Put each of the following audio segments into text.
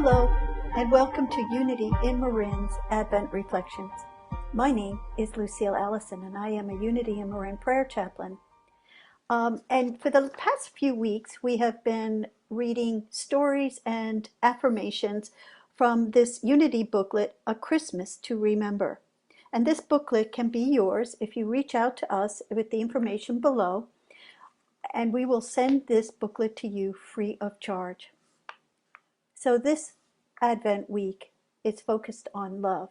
Hello, and welcome to Unity in Marin's Advent Reflections. My name is Lucille Allison, and I am a Unity in Marin prayer chaplain. And for the past few weeks, we have been reading stories and affirmations from this Unity booklet, A Christmas to Remember. And this booklet can be yours if you reach out to us with the information below, and we will send this booklet to you free of charge. So this Advent week is focused on love.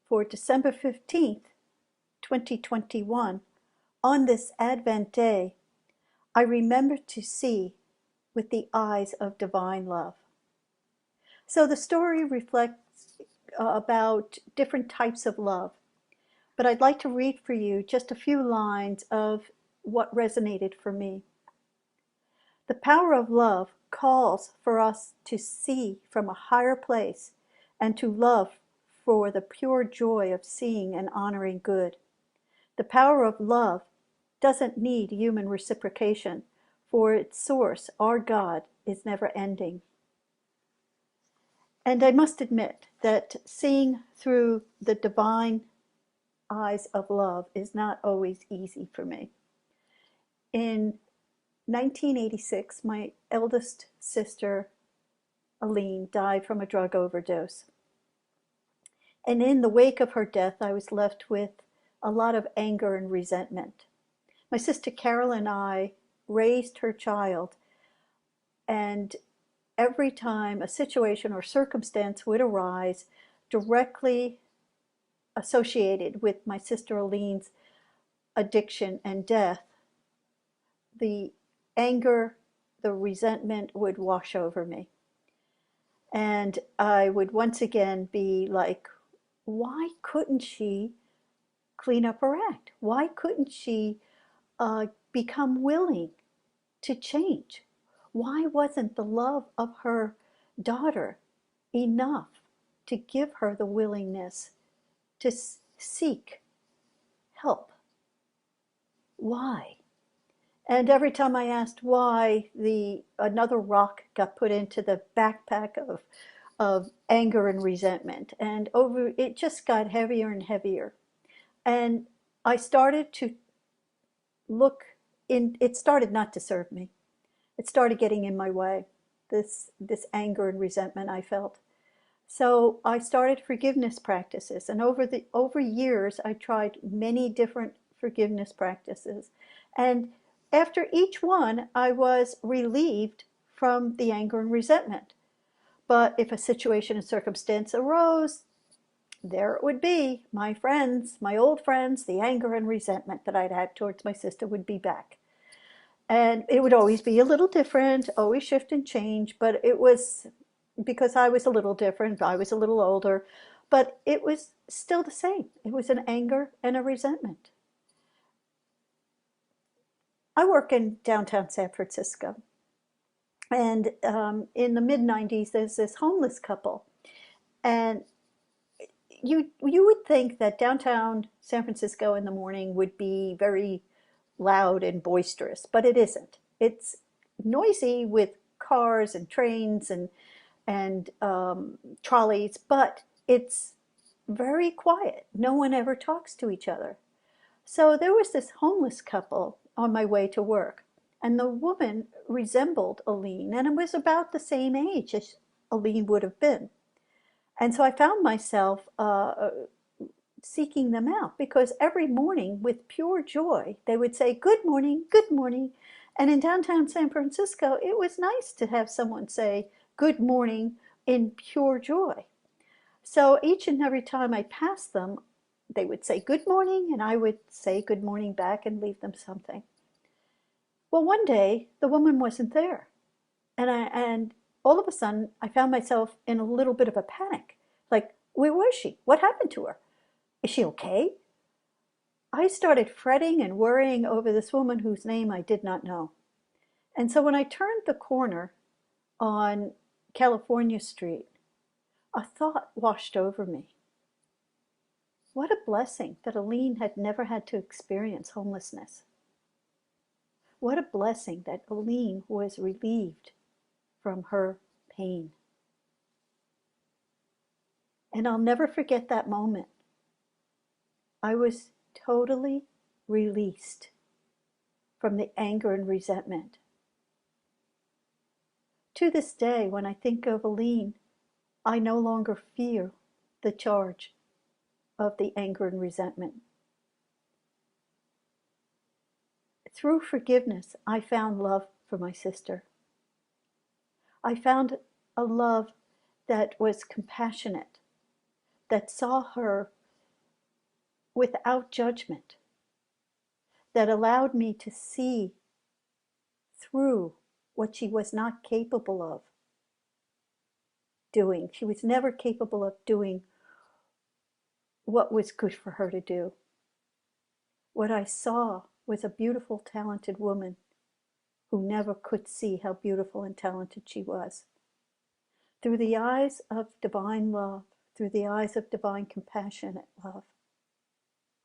For December 15th, 2021, on this Advent day, I remember to see with the eyes of divine love. So the story reflects about different types of love, but I'd like to read for you just a few lines of what resonated for me. The power of love calls for us to see from a higher place and to love for the pure joy of seeing and honoring good. The power of love doesn't need human reciprocation, for its source, our God, is never ending. And I must admit that seeing through the divine eyes of love is not always easy for me. In 1986, my eldest sister, Aline, died from a drug overdose. And in the wake of her death, I was left with a lot of anger and resentment. My sister Carol and I raised her child, and every time a situation or circumstance would arise directly associated with my sister Aline's addiction and death, the anger, the resentment would wash over me. And I would once again be like, why couldn't she clean up her act? Why couldn't she become willing to change? Why wasn't the love of her daughter enough to give her the willingness to seek help? Why? And every time I asked why, another rock got put into the backpack of anger and resentment. And it just got heavier and heavier. And I started to it started not to serve me. It started getting in my way, this anger and resentment I felt. So I started forgiveness practices. And over years, I tried many different forgiveness practices. And after each one, I was relieved from the anger and resentment. But if a situation and circumstance arose, there it would be. My friends, my old friends, the anger and resentment that I'd had towards my sister would be back. And it would always be a little different, always shift and change, but it was because I was a little different, I was a little older, but it was still the same. It was an anger and a resentment. I work in downtown San Francisco, and in the mid-90s, there's this homeless couple, and you would think that downtown San Francisco in the morning would be very loud and boisterous, but it isn't. It's noisy with cars and trains and trolleys, but it's very quiet. No one ever talks to each other. So there was this homeless couple on my way to work, and the woman resembled Aline, and it was about the same age as Aline would have been. And so I found myself seeking them out, because every morning with pure joy, they would say, "Good morning, good morning." And in downtown San Francisco, it was nice to have someone say good morning in pure joy. So each and every time I passed them, they would say good morning, and I would say good morning back and leave them something. Well, one day the woman wasn't there, and all of a sudden I found myself in a little bit of a panic. Like, where was she? What happened to her? Is she okay? I started fretting and worrying over this woman whose name I did not know. And so when I turned the corner on California Street, a thought washed over me. What a blessing that Aline had never had to experience homelessness. What a blessing that Aline was relieved from her pain. And I'll never forget that moment. I was totally released from the anger and resentment. To this day, when I think of Aline, I no longer feel the charge of the anger and resentment. Through forgiveness, I found love for my sister. I found a love that was compassionate, that saw her without judgment, that allowed me to see through what she was not capable of doing. She was never capable of doing what was good for her to do. What I saw was a beautiful, talented woman who never could see how beautiful and talented she was. Through the eyes of divine love, through the eyes of divine compassionate love,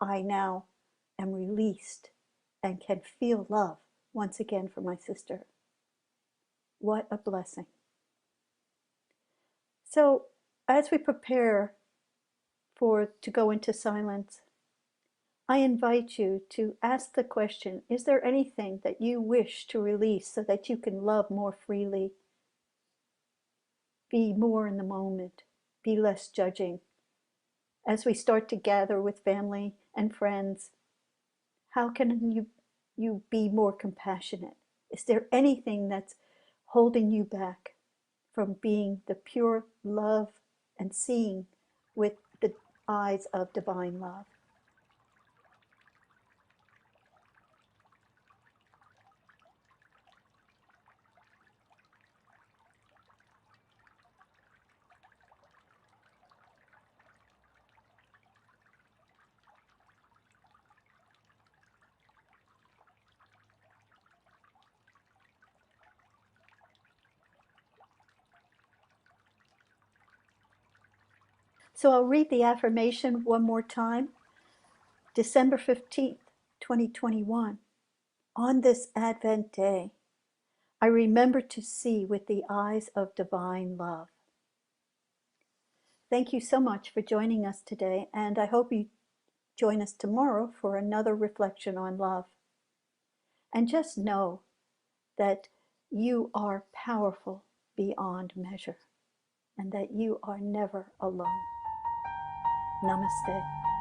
I now am released and can feel love once again for my sister. What a blessing. So as we prepare to go into silence, I invite you to ask the question, is there anything that you wish to release so that you can love more freely? Be more in the moment, be less judging. As we start to gather with family and friends, how can you be more compassionate? Is there anything that's holding you back from being the pure love and seeing with the eyes of divine love? So I'll read the affirmation one more time. December 15th, 2021. On this Advent day, I remember to see with the eyes of divine love. Thank you so much for joining us today, and I hope you join us tomorrow for another reflection on love. And just know that you are powerful beyond measure and that you are never alone. Namaste.